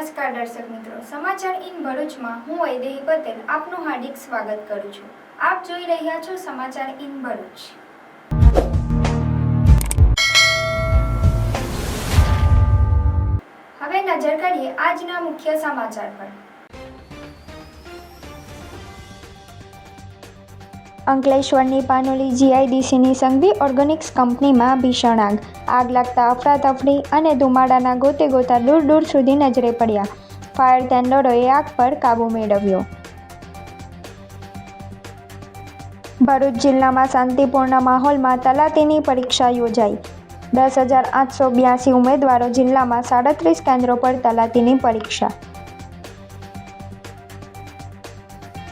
નમસ્કાર દર્શક મિત્રો, સમાચાર ઇન ભરૂચમાં હું વૈદેહી પટેલ આપનું હાર્દિક સ્વાગત કરું છું। આપ જોઈ રહ્યા છો સમાચાર ઇન ભરૂચ। હવે નજર કરીએ આજના મુખ્ય સમાચાર પર। અંકલેશ્વરની પાનોલી જીઆઈડીસીની સંઘવી ઓર્ગેનિક્સ કંપનીમાં ભીષણ આગ લાગતા અફરાતફરી અને ધુમાડાના ગોતે ગોતા દૂર દૂર સુધી નજરે પડ્યા। ફાયર ટેન્ડરોએ આગ પર કાબૂ મેળવ્યો। ભરૂચ જિલ્લામાં શાંતિપૂર્ણ માહોલમાં તલાટીની પરીક્ષા યોજાઈ। 10,882 ઉમેદવારો જિલ્લામાં 37 કેન્દ્રો પર તલાટીની પરીક્ષા।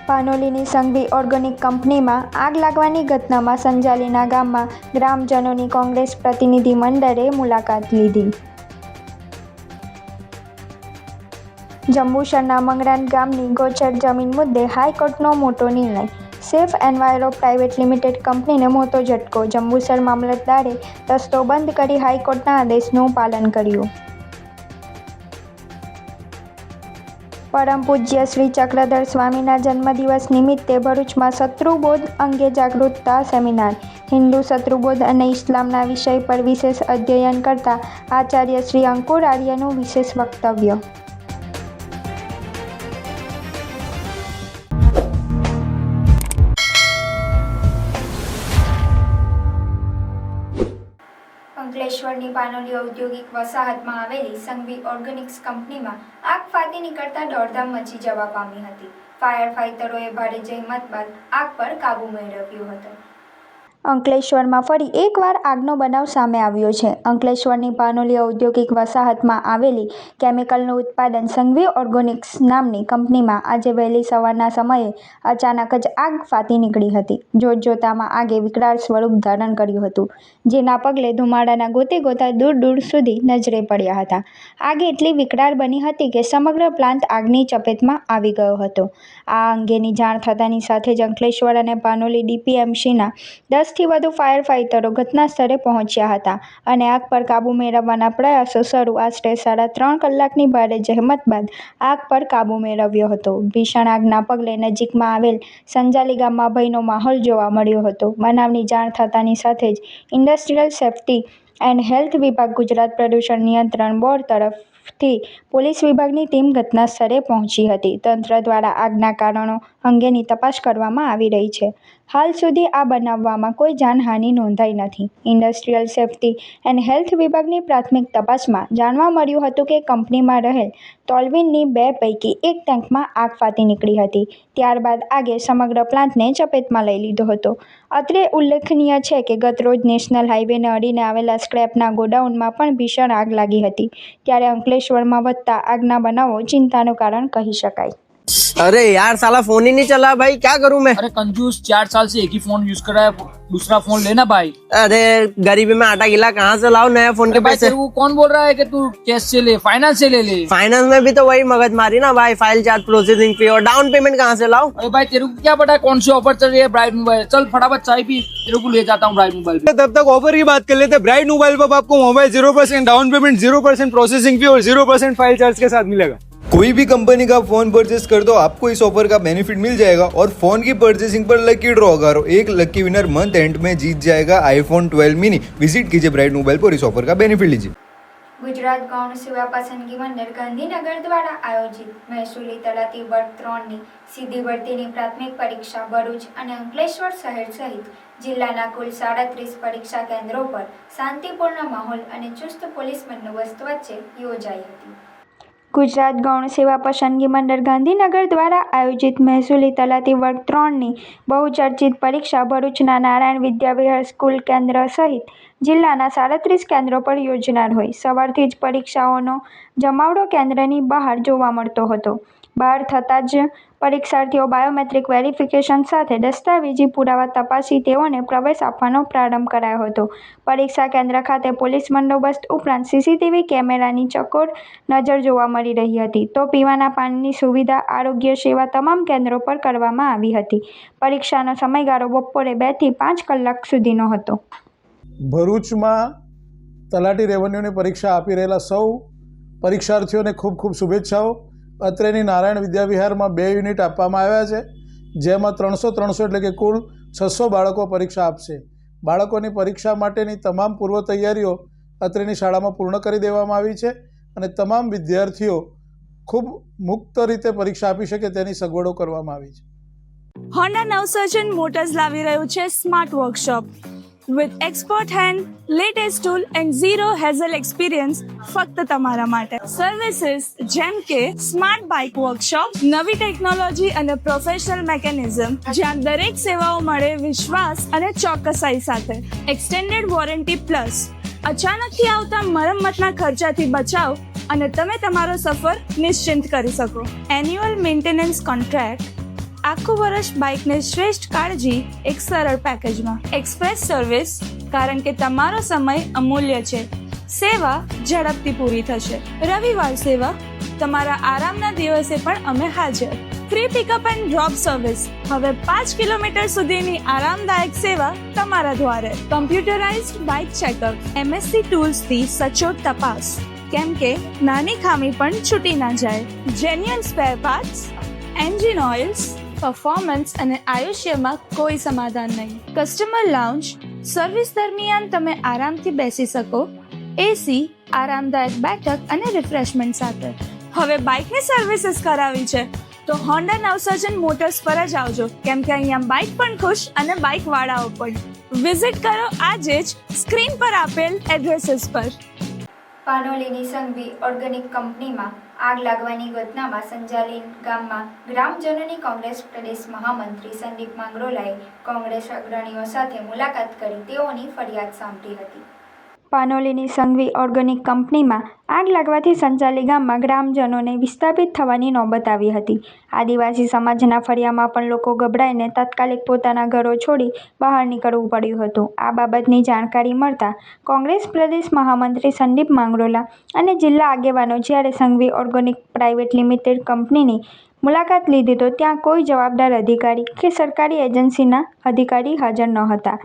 પાનોલીની સંઘવી ઓર્ગેનિક કંપનીમાં આગ લાગવાની ઘટનામાં સંજાલીના ગામમાં ગ્રામજનોની કોંગ્રેસ પ્રતિનિધિ મંડળે મુલાકાત લીધી। જંબુસરના મંગરાન ગામની ગોચર જમીન મુદ્દે હાઈકોર્ટનો મોટો નિર્ણય। સેફ એન્વાયરો પ્રાઇવેટ લિમિટેડ કંપનીને મોટો ઝટકો। જંબુસર મામલતદારે રસ્તો બંધ કરી હાઈકોર્ટના આદેશનું પાલન કર્યું। પરમ પૂજ્ય શ્રી ચક્રધર સ્વામીના જન્મદિવસ નિમિત્તે ભરૂચમાં શત્રુબોધ અંગે જાગૃતતા સેમિનાર। હિન્દુ શત્રુબોધ અને ઇસ્લામના વિષય પર વિશેષ અધ્યયન કરતા આચાર્ય શ્રી અંકુર આર્યનું વિશેષ વક્તવ્ય। અંકલેશ્વરની પાનોલી ઔદ્યોગિક વસાહતમાં આવેલી સંઘવી ઓર્ગેનિક્સ કંપનીમાં આગ ફાટી નીકળતા દોડધામ મચી જવા પામી હતી। ફાયર ફાઇટરોએ ભારે જહેમત બાદ આગ પર કાબૂ મેળવ્યો હતો। અંકલેશ્વરમાં ફરી એકવાર આગનો બનાવ સામે આવ્યો છે। અંકલેશ્વરની પાનોલી ઔદ્યોગિક વસાહતમાં આવેલી કેમિકલનું ઉત્પાદન સંઘવી ઓર્ગેનિક્સ નામની કંપનીમાં આજે વહેલી સવારના સમયે અચાનક જ આગ ફાટી નીકળી હતી। જોતજોતામાં આગે વિકરાળ સ્વરૂપ ધારણ કર્યું હતું, જેના પગલે ધુમાડાના ગોતે ગોતા દૂર દૂર સુધી નજરે પડ્યા હતા। આગ એટલી વિકરાળ બની હતી કે સમગ્ર પ્લાન્ટ આગની ચપેટમાં આવી ગયો હતો। આ અંગેની જાણ થતાની સાથે જ અંકલેશ્વર અને પાનોલી ડીપીએમસીના 10થી વધુ ફાયર ફાઇટરો ઘટના સ્થળે પહોંચ્યા હતા અને આગ પર કાબૂ મેળવવાના પ્રયાસો શરૂ। આશરે 3.5 કલાકની ભારે જહેમત બાદ આગ પર કાબૂ મેળવ્યો હતો। ભીષણ આગના પગલે નજીકમાં આવેલ સંજાલી ગામમાં ભયનો માહોલ જોવા મળ્યો હતો। બનાવની જાણ થતાની સાથે જ ઇન્ડસ્ટ્રીયલ સેફ્ટી એન્ડ હેલ્થ વિભાગ, ગુજરાત પ્રદૂષણ નિયંત્રણ બોર્ડ તરફથી પોલીસ વિભાગની ટીમ ઘટના સ્થળે પહોંચી હતી। તંત્ર દ્વારા આગના કારણો અંગેની તપાસ કરવામાં આવી રહી છે। હાલ સુધી આ બનાવમાં કોઈ જાનહાનિ નોંધાઈ નથી। ઇન્ડસ્ટ્રીયલ સેફ્ટી એન્ડ હેલ્થ વિભાગની પ્રાથમિક તપાસમાં જાણવા મળ્યું હતું કે કંપનીમાં રહેલ ટોલ્યુઇનની 2 પૈકી 1 ટેન્કમાં આગ ફાટી નીકળી હતી। ત્યારબાદ આગે સમગ્ર પ્લાન્ટને ચપેટમાં લઈ લીધો હતો। અત્રે ઉલ્લેખનીય છે કે ગતરોજ નેશનલ હાઈવેને અડીને આવેલા સ્ક્રેપના ગોડાઉનમાં પણ ભીષણ આગ લાગી હતી। ત્યારે અંકલેશ્વરમાં વધતા આગના બનાવો ચિંતાનું કારણ કહી શકાય। अरे यार साला फोन ही नहीं चला भाई, क्या करूं मैं। अरे कंजूस 4 साल से एक ही फोन यूज कर रहा है, दूसरा फोन लेना भाई। अरे गरीबी में आटा गिला कहाँ से लाओ नया फोन के पैसे। तेरे को कौन बोल रहा है कि तू कैश से ले, फाइनेंस से ले ले। फाइनेंस में भी तो वही मगज मारी ना भाई, फाइल चार्ज, प्रोसेसिंग फी और डाउन पेमेंट कहाँ से लाओ। अरे भाई तेरे को क्या पता है कौन सी ऑफर चल रही है ब्राइट मोबाइल। चल फटाफट चाय पी, तेरे को ले जाता हूँ ब्राइट मोबाइल पे। तब तक ऑफर की बात कर लेते हैं। ब्राइट मोबाइल पर आपको mobile 0% down payment, 0% processing fee और 0% फाइल चार्ज के साथ मिलेगा। कोई भी कंपनी का फोन परचेस कर दो, आपको इस ऑफर का बेनिफिट मिल जाएगा और फोन की परचेसिंग पर लकी ड्रॉ करो, एक लकी विनर मंथ एंड में जीत जाएगा आईफोन 12 मिनी। विजिट कीजिए ब्राइट मोबाइल पर, इस ऑफर का बेनिफिट लीजिए। ગુજરાત ગૌણ સેવા પસંદગી મંડળ ગાંધીનગર દ્વારા આયોજિત મહેસૂલી તલાટી વર્ગ 3ની સીધી ભરતીની પ્રાથમિક પરીક્ષા ભરૂચ અને અંકલેશ્વર શહેર સહિત જિલ્લાના કુલ 37 પરીક્ષા કેન્દ્રો પર શાંતિપૂર્ણ માહોલ અને ચુસ્ત પોલીસ બંદોબસ્ત વચ્ચે યોજાઈ હતી। ગુજરાત ગૌણ સેવા પસંદગી મંડળ ગાંધીનગર દ્વારા આયોજિત મહેસૂલી તલાટી વર્ગ 3ની બહુચર્ચિત પરીક્ષા ભરૂચના નારાયણ વિદ્યાવિહાર સ્કૂલ કેન્દ્ર સહિત જિલ્લાના 37 કેન્દ્રો પર યોજનાર હોય સવારથી જ પરીક્ષાઓનો જમાવડો કેન્દ્રની બહાર જોવા મળતો હતો। બહાર થતાં જ પરીક્ષાર્થીઓ બાયોમેટ્રિક વેરિફિકેશન સાથે દસ્તાવેજી પુરાવા તપાસી તેઓને પ્રવેશ આપવાનો પ્રારંભ કરાયો હતો। પરીક્ષા કેન્દ્ર ખાતે પોલીસ બંદોબસ્ત ઉપરાંત સીસીટીવી કેમેરાની ચકોર નજર જોવા મળી રહી હતી, તો પીવાના પાણીની સુવિધા, આરોગ્ય સેવા તમામ કેન્દ્રો પર કરવામાં આવી હતી। પરીક્ષાનો સમયગાળો બપોરે 2 થી 5 કલાક સુધીનો હતો। ભરૂચમાં તલાટી રેવન્યુની પરીક્ષા આપી રહેલા સૌ પરીક્ષાર્થીઓને ખૂબ ખૂબ શુભેચ્છાઓ. અત્રેની નારાયણ વિદ્યાવિહારમાં 2 યુનિટ આપવામાં આવ્યા છે, જેમાં 300 એટલે કે કુલ 600 બાળકો પરીક્ષા આપશે. બાળકોની પરીક્ષા માટેની તમામ પૂર્વ તૈયારીઓ અત્રેની શાળામાં પૂર્ણ કરી દેવામાં આવી છે અને તમામ વિદ્યાર્થીઓ ખૂબ મુક્ત રીતે પરીક્ષા આપી શકે તેની સગવડો કરવામાં આવી છે. હોન્ડા નવસર્જન મોટર્સ લાવી રહ્યું છે smart workshop with expert hand, latest tool and zero hazel experience ફક્ત તમારા માટે. સર્વિસીસ જેમ કે સ્માર્ટ બાઇક વર્કશોપ, નવી ટેકનોલોજી અને પ્રોફેશનલ મેકેનિઝમ, જ્યાં દરેક સેવાઓ મળે વિશ્વાસ અને ચોકસાઈ સાથે. એક્સટેન્ડેડ વોરંટી પ્લસ અચાનકથી આવતા મરમ્મતના ખર્ચાથી બચાવ અને તમે તમારો સફર નિશ્ચિંત કરી શકો. એન્યુઅલ મેન્ટેનન્સ કોન્ટ્રાક્ટ, આખું વર્ષ બાઇકની શ્રેષ્ઠ કાળજી એક સરળ પેકેજમાં. એક્સપ્રેસ સર્વિસ, કારણ કે તમારો સમય અમૂલ્ય છે. સેવા ઝડપથી પૂરી થશે. રવિવાર સેવા, તમારા આરામના દિવસે પણ અમે હાજર. Free pickup and drop service, હવે 5 કિલોમીટર સુધીની આરામદાયક સેવા તમારા દ્વારે. કમ્પ્યુટરાઇઝ્ડ બાઇક ચેકઅપ, MSC ટૂલ્સથી સચોટ તપાસ, કેમ કે નાની ખામી પણ છૂટી ના જાય. Genuine spare parts, engine oils, performance અને આયુષ્યમાં કોઈ સમાધાન નહીં. કસ્ટમર લાઉન્જ, સર્વિસ દરમિયાન તમે આરામથી બેસી શકો. એસી, આરામદાયક બેઠક અને રિફ્રેશમેન્ટ સાથે. હવે બાઇકની સર્વિસીસ કરાવી છે તો હોન્ડા નવસર્જન મોટર્સ પર જ આવજો, કેમ કે અહીંયા બાઇક પણ ખુશ અને બાઇક વાળાઓ પણ. વિઝિટ કરો આજે જ સ્ક્રીન પર આપેલ એડ્રેસીસ પર. પાનોલીની સંઘવી ઓર્ગેનિક કંપનીમાં આગ લાગવાની ઘટનામાં સંજાલી ગામમાં ગ્રામજનોની કોંગ્રેસ પ્રદેશ મહામંત્રી સંદીપ માંગરોલાએ કોંગ્રેસ અગ્રણીઓ સાથે મુલાકાત કરી તેઓની ફરિયાદ સાંભળી હતી. પાનોલીની સંઘવી ઓર્ગેનિક કંપનીમાં આગ લાગવાથી સંજાલી ગામમાં ગ્રામજનોને વિસ્થાપિત થવાની નોબત આવી હતી. આદિવાસી સમાજના ફળિયામાં પણ લોકો ગભરાઈને તાત્કાલિક પોતાના ઘરો છોડી બહાર નીકળવું પડ્યું હતું. આ બાબતની જાણકારી મળતા કોંગ્રેસ પ્રદેશ મહામંત્રી સંદીપ માંગરોલા અને જિલ્લા આગેવાનો જ્યારે સંઘવી ઓર્ગેનિક પ્રાઇવેટ લિમિટેડ કંપનીની મુલાકાત લીધી તો ત્યાં કોઈ જવાબદાર અધિકારી કે સરકારી એજન્સીના અધિકારી હાજર ન હતા.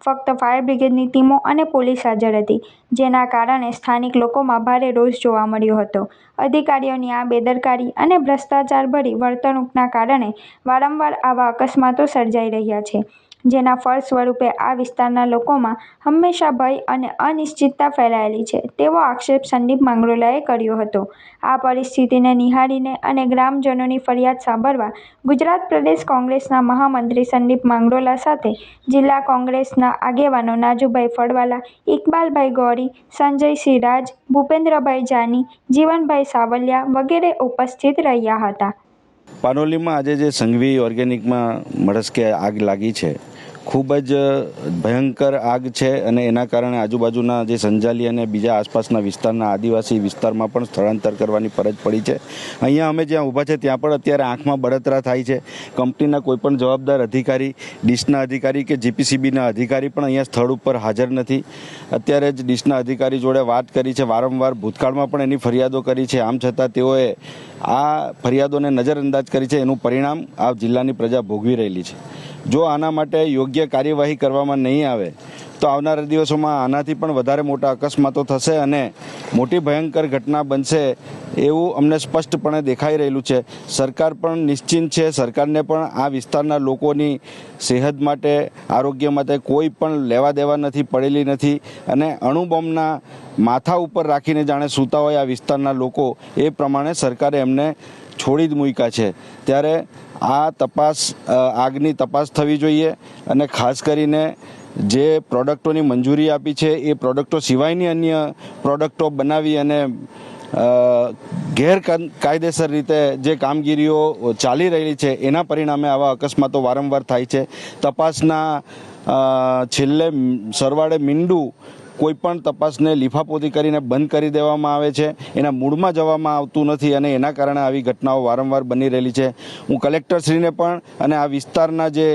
ફક્ત ફાયર બ્રિગેડની ટીમો અને પોલીસ હાજર હતી, જેના કારણે સ્થાનિક લોકોમાં ભારે રોષ જોવા મળ્યો હતો. અધિકારીઓની આ બેદરકારી અને ભ્રષ્ટાચારભરી વર્તણૂકના કારણે વારંવાર આવા અકસ્માતો સર્જાઈ રહ્યા છે, જેના ફળ સ્વરૂપે આ વિસ્તારના લોકોમાં હંમેશા ભય અને અનિશ્ચિતતા ફેલાયેલી છે તેવો આક્ષેપ સંદીપ માંગરોલાએ કર્યો હતો. આ પરિસ્થિતિને નિહાળીને અને ગ્રામજનોની ફરિયાદ સાંભળવા ગુજરાત પ્રદેશ કોંગ્રેસના મહામંત્રી સંદીપ માંગરોલા સાથે જિલ્લા કોંગ્રેસના આગેવાનો નાજુભાઈ ફળવાલા, ઇકબાલભાઈ ગોરી, સંજયસિંહ રાજ, ભૂપેન્દ્રભાઈ જાની, જીવનભાઈ સાવલિયા વગેરે ઉપસ્થિત રહ્યા હતા. પાનોલીમાં આજે જે સંઘવી ઓર્ગેનિકમાં મળસ્કે આગ લાગી છે, ખૂબ જ ભયંકર આગ છે અને એના કારણે આજુબાજુના જે સંજાલી અને બીજા આસપાસના વિસ્તારના આદિવાસી વિસ્તારમાં પણ સ્થળાંતર કરવાની ફરજ પડી છે. અહીંયા અમે જ્યાં ઊભા છે ત્યાં પણ અત્યારે આંખમાં બળતરા થાય છે. કંપનીના કોઈપણ જવાબદાર અધિકારી, ડીશના અધિકારી કે જીપીસીબીના અધિકારી પણ અહીંયા સ્થળ ઉપર હાજર નથી. અત્યારે જ ડીશના અધિકારી જોડે વાત કરી છે, વારંવાર ભૂતકાળમાં પણ એની ફરિયાદો કરી છે, આમ છતાં તેઓએ આ ફરિયાદોને નજરઅંદાજ કરી છે. એનું પરિણામ આ જિલ્લાની પ્રજા ભોગવી રહેલી છે. જો આના માટે યોગ્ય કાર્યવાહી કરવામાં નહીં આવે તો આવનારા દિવસોમાં આનાથી પણ વધારે મોટા અકસ્માતો થશે અને મોટી ભયંકર ઘટના બનશે એવું અમને સ્પષ્ટપણે દેખાઈ રહેલું છે. સરકાર પણ નિશ્ચિંત છે. સરકારને પણ આ વિસ્તારના લોકોની સેહત માટે, આરોગ્ય માટે કોઈ પણ લેવા દેવા નથી, પડેલી નથી અને અણુબોમ્બના માથા ઉપર રાખીને જાણે સૂતા હોય આ વિસ્તારના લોકો, એ પ્રમાણે સરકારે એમને છોડી જ મૂક્યા છે. ત્યારે આ તપાસ, આગની તપાસ થવી જોઈએ અને ખાસ કરીને જે પ્રોડક્ટોની મંજૂરી આપી છે એ પ્રોડક્ટો સિવાયની અન્ય પ્રોડક્ટો બનાવી અને ગેરકાયદેસર રીતે જે કામગીરીઓ ચાલી રહેલી છે એના પરિણામે આવા અકસ્માતો વારંવાર થાય છે. તપાસના છેલ્લે સરવાળે મીંડું કોઈ પણ તપાસને લીફાપોતી કરીને બંધ કરી દેવામાં આવે છે, એના મૂળમાં જવામાં આવતું નથી અને એના કારણે આવી ઘટનાઓ વારંવાર બની રહેલી છે. હું કલેક્ટરશ્રીને પણ અને આ વિસ્તારના જે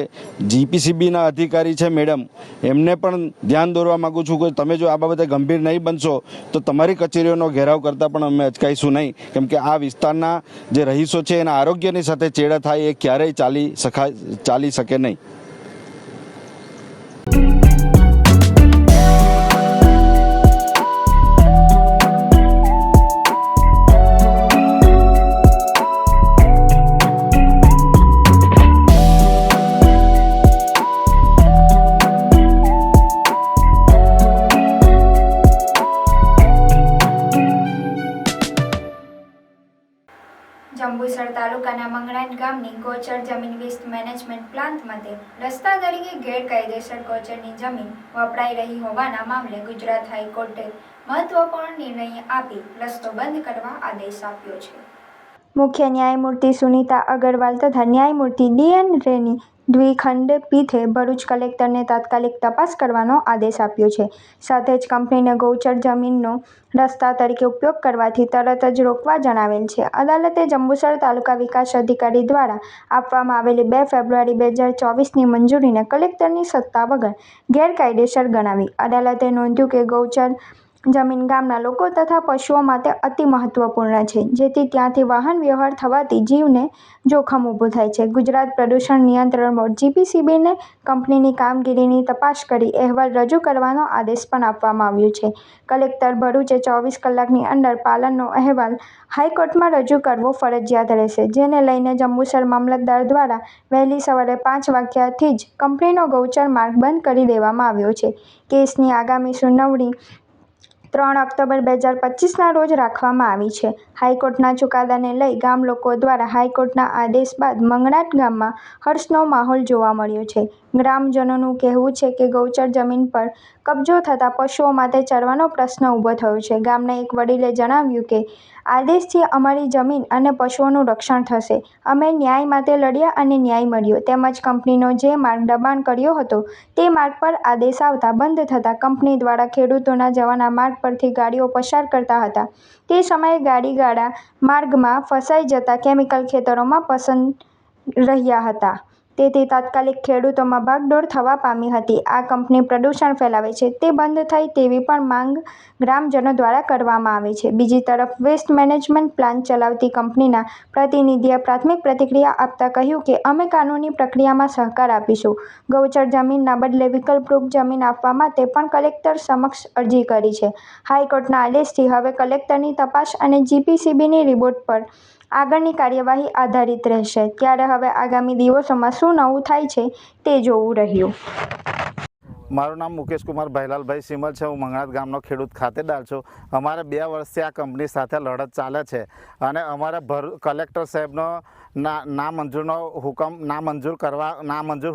જીપીસીબીના અધિકારી છે મેડમ, એમને પણ ધ્યાન દોરવા માગું છું કે તમે જો આ બાબતે ગંભીર નહીં બનશો તો તમારી કચેરીઓનો ઘેરાવ કરતાં પણ અમે અચકાઈશું નહીં, કેમ કે આ વિસ્તારના જે રહીશો છે એના આરોગ્યની સાથે ચેડા થાય એ ક્યારેય ચાલી શકે નહીં. મંગનાટ ગામની ગૌચર જમીન વેસ્ટ મેનેજમેન્ટ પ્લાન્ટ માટે રસ્તા તરીકે ગેરકાયદેસર ગૌચરની જમીન વપરાઈ રહી હોવાના મામલે ગુજરાત હાઈકોર્ટે મહત્વપૂર્ણ નિર્ણય આપી રસ્તો બંધ કરવા આદેશ આપ્યો છે. મુખ્ય ન્યાયમૂર્તિ સુનીતા અગરવાલ તથા ન્યાયમૂર્તિ DN રેની દ્વિખંડપીઠે ભરૂચ કલેક્ટરને તાત્કાલિક તપાસ કરવાનો આદેશ આપ્યો છે. સાથે જ કંપનીને ગૌચર જમીનનો રસ્તા તરીકે ઉપયોગ કરવાથી તરત જ રોકવા જણાવેલ છે. અદાલતે જંબુસર તાલુકા વિકાસ અધિકારી દ્વારા આપવામાં આવેલી 2 ફેબ્રુઆરી 2024ની મંજૂરીને કલેક્ટરની સત્તા વગર ગેરકાયદેસર ગણાવી. અદાલતે નોંધ્યું કે ગૌચર જમીન ગામના લોકો તથા પશુઓ માટે અતિ મહત્વપૂર્ણ છે, જેથી ત્યાંથી વાહન વ્યવહાર થવાથી જીવને જોખમ ઊભું થાય છે. ગુજરાત પ્રદૂષણ નિયંત્રણ બોર્ડ GPCBને કંપનીની કામગીરીની તપાસ કરી અહેવાલ રજૂ કરવાનો આદેશ પણ આપવામાં આવ્યો છે. કલેક્ટર ભરૂચે 24 કલાકની અંદર પાલનનો અહેવાલ હાઈકોર્ટમાં રજૂ કરવો ફરજિયાત રહેશે, જેને લઈને જંબુસર મામલતદાર દ્વારા વહેલી સવારે 5 વાગ્યાથી જ કંપનીનો ગૌચર માર્ગ બંધ કરી દેવામાં આવ્યો છે. કેસની આગામી સુનાવણી 3 ઓક્ટોબર 2025ના રોજ રાખવામાં આવી છે. હાઈકોર્ટના ચુકાદાને લઈ ગામ લોકો દ્વારા હાઈકોર્ટના આદેશ બાદ મંગનાટ ગામમાં હર્ષનો માહોલ જોવા મળ્યો છે. ગ્રામજનોનું કહેવું છે કે ગૌચર જમીન પર કબજો થતાં પશુઓ માટે ચરવાનો પ્રશ્ન ઊભો થયો છે. ગામના એક વડીલે જણાવ્યું કે આદેશથી અમારી જમીન અને પશુઓનું રક્ષણ થશે. અમે ન્યાય માટે લડ્યા અને ન્યાય મળ્યો. તેમજ કંપનીનો જે માર્ગ દબાણ કર્યો હતો તે માર્ગ પર આદેશ આવતા બંધ થતાં કંપની દ્વારા ખેડૂતોના જવાના માર્ગ પરથી ગાડીઓ પસાર કરતા હતા. તે સમયે ગાડા માર્ગમાં ફસાઈ જતા કેમિકલ ખેતરોમાં પસંદ રહ્યા હતા. તેથી તાત્કાલિક ખેડૂતોમાં ભાગદોડ થવા પામી હતી. આ કંપની પ્રદૂષણ ફેલાવે છે તે બંધ થાય તેવી પણ માંગ ગ્રામજનો દ્વારા કરવામાં આવે છે. બીજી તરફ વેસ્ટ મેનેજમેન્ટ પ્લાન્ટ ચલાવતી કંપનીના પ્રતિનિધિએ પ્રાથમિક પ્રતિક્રિયા આપતા કહ્યું કે અમે કાનૂની પ્રક્રિયામાં સહકાર આપીશું. ગૌચર જમીનના બદલે વિકલ્પરૂપ જમીન આપવા માટે પણ કલેક્ટર સમક્ષ અરજી કરી છે. હાઈકોર્ટના આદેશથી હવે કલેક્ટરની તપાસ અને GPCBની રિપોર્ટ પર આગળની કાર્યવાહી આધારિત રહેશે. ત્યારે હવે આગામી દિવસોમાં શું નવું થાય છે તે જોવું રહ્યું. મારું નામ મુકેશ કુમાર ભાઈલાલભાઈ સિમલ છે. હું મંગનાટ ગામનો ખેડૂત ખાતેદાર છું. અમારે 2 વર્ષથી આ કંપની સાથે લડત ચાલે છે અને અમારે કલેક્ટર સાહેબનો નામંજૂર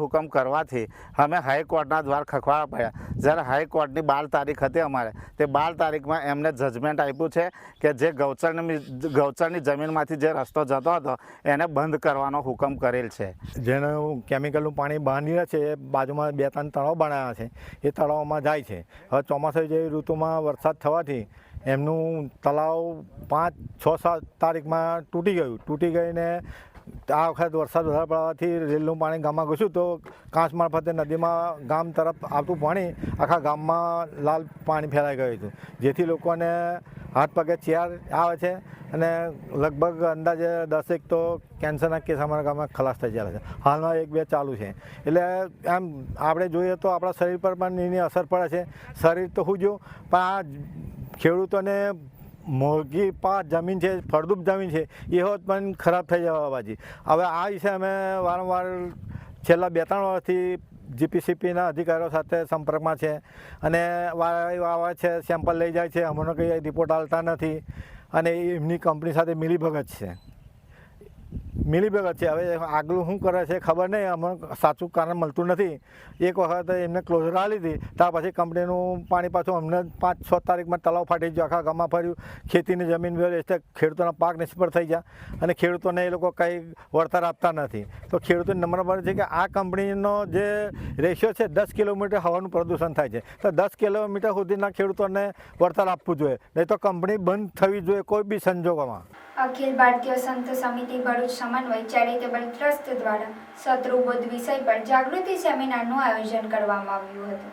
હુકમ કરવાથી અમે હાઈકોર્ટના દ્વાર ખખવાડવા પડ્યા. જ્યારે હાઈકોર્ટની 12 તારીખ હતી અમારે, તે 12 તારીખમાં એમને જજમેન્ટ આપ્યું છે કે જે ગૌચરની જમીનમાંથી જે રસ્તો જતો હતો એને બંધ કરવાનો હુકમ કરેલ છે. જેનું કેમિકલનું પાણી બહાર નીકળે છે એ બાજુમાં 2-3 તળાવ બનાવ્યા છે. એ તળાવમાં જાય છે. હવે ચોમાસા જેવી ઋતુમાં વરસાદ થવાથી એમનું તળાવ 5, 6, 7 તારીખમાં તૂટી ગઈને આ વખત વરસાદ વધારે પડવાથી રેલનું પાણી ગામમાં ઘૂસ્યું તો કાંસ મારફતે નદીમાં ગામ તરફ આવતું પાણી આખા ગામમાં લાલ પાણી ફેલાઈ ગયું હતું, જેથી લોકોને હાથ પગે ચેર આવે છે અને લગભગ અંદાજે 10 તો કેન્સરના કેસ અમારા ગામમાં ખલાસ થઈ જાય છે. હાલમાં 1-2 ચાલુ છે. એટલે આમ આપણે જોઈએ તો આપણા શરીર પર પણ એની અસર પડે છે. શરીર તો શું જો પણ આ ખેડૂતોને મોંઘી પાક જમીન છે, ફળદ્રુપ જમીન છે, એ હોત પણ ખરાબ થઈ જવા બાજી. હવે આ વિશે અમે વારંવાર છેલ્લા 2-3 વર્ષથી GPCBના અધિકારીઓ સાથે સંપર્કમાં છે અને આવે છે, સેમ્પલ લઈ જાય છે, અમને કંઈ રિપોર્ટ આવતા નથી અને એમની કંપની સાથે મિલીભગત છે. હવે આગળ શું કરે છે ખબર નહીં, અમને સાચું કારણ મળતું નથી. એક વખત એમને ક્લોઝર આપી દીધી, ત્યાર પછી કંપનીનું પાણી પાછું અમને 5-6 તારીખમાં તળાવ ફાટી ગયો, આખા ગામમાં ફર્યું, ખેતીની જમીન એટલે ખેડૂતોના પાક નિષ્ફળ થઈ ગયા અને ખેડૂતોને એ લોકો કંઈ વળતર આપતા નથી. તો ખેડૂતોને નંબર પડે છે કે આ કંપનીનો જે રેશિયો છે 10 કિલોમીટર હવાનું પ્રદૂષણ થાય છે, તો 10 કિલોમીટર સુધીના ખેડૂતોને વળતર આપવું જોઈએ, નહીં તો કંપની બંધ થવી જોઈએ કોઈ બી સંજોગોમાં. અખિલ ભારતીય સંત સમિતિ ભરૂચ સમન્વય ચેરિટેબલ ટ્રસ્ટ દ્વારા શત્રુબોધ વિષય પર જાગૃતિ સેમિનારનું આયોજન કરવામાં આવ્યું હતું.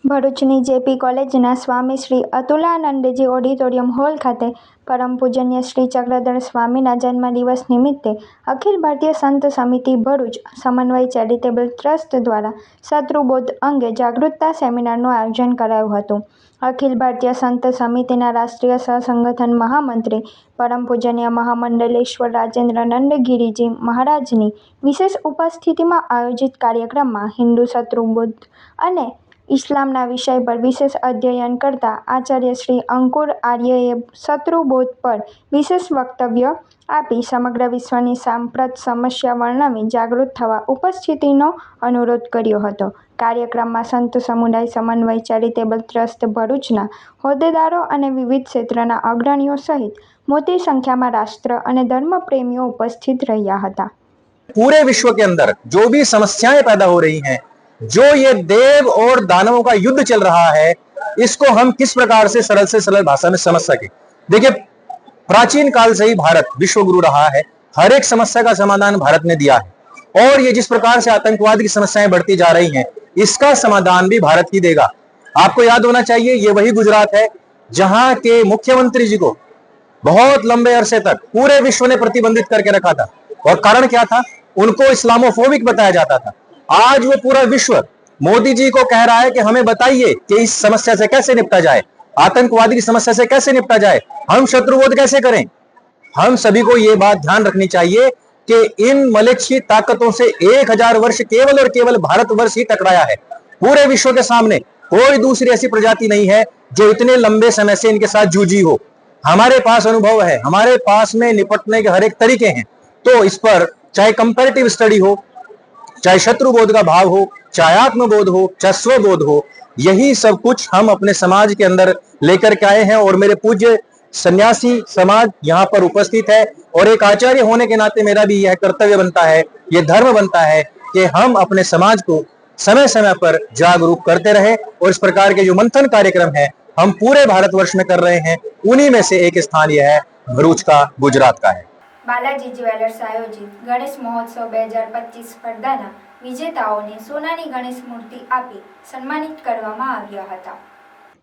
ભરૂચની JP કોલેજના સ્વામી શ્રી અતુલાનંદજી ઓડિટોરિયમ હોલ ખાતે પરમ પૂજન્ય શ્રી ચક્રધર સ્વામીના જન્મદિવસ નિમિત્તે અખિલ ભારતીય સંત સમિતિ ભરૂચ સમન્વય ચેરિટેબલ ટ્રસ્ટ દ્વારા શત્રુબોધ અંગે જાગૃતતા સેમિનારનું આયોજન કરાયું હતું. અખિલ ભારતીય સંત સમિતિના રાષ્ટ્રીય સહસંગઠન મહામંત્રી પરમ પૂજન્ય મહામંડલેશ્વર રાજેન્દ્રનંદ ગિરિજી મહારાજની વિશેષ ઉપસ્થિતિમાં આયોજિત કાર્યક્રમમાં હિન્દુ શત્રુબોધ અને ઇસ્લામના વિષય પર વિશેષ અધ્યયન કરતા આચાર્ય શ્રી અંકુર આર્યએ શત્રુબોધ પર વિશેષ વક્તવ્ય આપી સમગ્ર વિશ્વની સાંપ્રત સમસ્યા વર્ણવી જાગૃત થવા ઉપસ્થિતિનો અનુરોધ કર્યો હતો. કાર્યક્રમમાં સંત સમુદાય સમન્વય ચેરિટેબલ ટ્રસ્ટ ભરૂચના હોદ્દેદારો અને વિવિધ ક્ષેત્રના અગ્રણીઓ સહિત મોટી સંખ્યામાં રાષ્ટ્ર અને ધર્મ પ્રેમીઓ ઉપસ્થિત રહ્યા હતા. पूरे विश्व के अंदर जो भी समस्याएं पैदा हो रही हैं, जो ये देव और दानवों का युद्ध चल रहा है, इसको हम किस प्रकार से सरल भाषा में समझ सके. देखिए, प्राचीन काल से ही भारत विश्व गुरु रहा है. हर एक समस्या का समाधान भारत ने दिया है और ये जिस प्रकार से आतंकवाद की समस्याएं बढ़ती जा रही हैं, इसका समाधान भी भारत ही देगा. आपको याद होना चाहिए, ये वही गुजरात है जहां के मुख्यमंत्री जी को बहुत लंबे अरसे तक पूरे विश्व ने प्रतिबंधित करके रखा था और कारण क्या था? उनको इस्लामोफोबिक बताया जाता था. आज वो पूरा विश्व मोदी जी को कह रहा है कि हमें बताइए कि इस समस्या से कैसे निपटा जाए, आतंकवादी की समस्या से कैसे निपटा जाए, हम शत्रुबोध कैसे करें. हम सभी को ये बात ध्यान रखनी चाहिए कि इन मलेच्छी ताकतों से 1000 वर्ष केवल और केवल भारतवर्ष ही टकराया है. पूरे विश्व के सामने कोई दूसरी ऐसी प्रजाति नहीं है जो इतने लंबे समय से इनके साथ जूझी हो. हमारे पास अनुभव है, हमारे पास में निपटने के हर एक तरीके हैं. तो इस पर चाहे कंपैरेटिव स्टडी हो, चाहे शत्रुबोध का भाव हो, चाहे आत्मबोध हो, चाहे स्वबोध हो, यही सब कुछ हम अपने समाज के अंदर लेकर के आए हैं. और मेरे पूज्य सन्यासी समाज यहाँ पर उपस्थित है और एक आचार्य होने के नाते मेरा भी यह कर्तव्य बनता है, ये धर्म बनता है कि हम अपने समाज को समय समय पर जागरूक करते रहे. और इस प्रकार के जो मंथन कार्यक्रम है हम पूरे भारतवर्ष में कर रहे हैं. उन्हीं में से एक स्थान यह है भरूच का, गुजरात का है. બાલાજી જ્વેલર્સ આયોજિત ગણેશ મહોત્સવ 2025 સ્પર્ધાના વિજેતાઓને સોનાની ગણેશ મૂર્તિ આપી સન્માનિત કરવામાં આવ્યા હતા.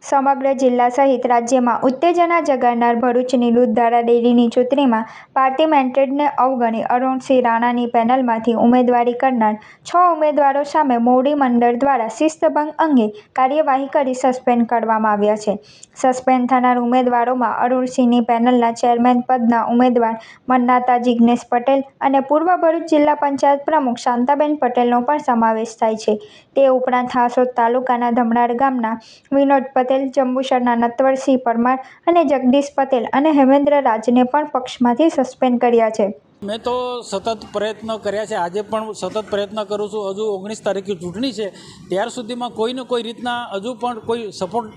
સમગ્ર જિલ્લા સહિત રાજ્યમાં ઉત્તેજના જગાડનાર ભરૂચની દૂધધારા ડેરીની ચૂંટણીમાં પાર્ટીમેન્ટેડને અવગણી અરુણસિંહ રાણાની પેનલમાંથી ઉમેદવારી કરનાર 6 ઉમેદવારો સામે મોવડી મંડળ દ્વારા શિસ્તભંગ અંગે કાર્યવાહી કરી સસ્પેન્ડ કરવામાં આવ્યા છે. સસ્પેન્ડ થનાર ઉમેદવારોમાં અરુણસિંહની પેનલના ચેરમેન પદના ઉમેદવાર મન્નાતા જિગ્નેશ પટેલ અને પૂર્વ ભરૂચ જિલ્લા પંચાયત પ્રમુખ શાંતાબેન પટેલનો પણ સમાવેશ થાય છે. તે ઉપરાંત હાસોદ તાલુકાના ધમણાર ગામના વિનોદ પટેલ, જંબુસરના નટવરસિંહ પરમાર અને જગદીશ પટેલ અને હેમેન્દ્ર રાજને પણ પક્ષમાંથી સસ્પેન્ડ કર્યા છે. મેં તો સતત પ્રયત્ન કર્યા છે, આજે પણ સતત પ્રયત્ન કરું છું. હજુ 19 તારીખે ચૂંટણી છે, ત્યાર સુધીમાં કોઈને કોઈ રીતના હજુ પણ કોઈ સપોર્ટ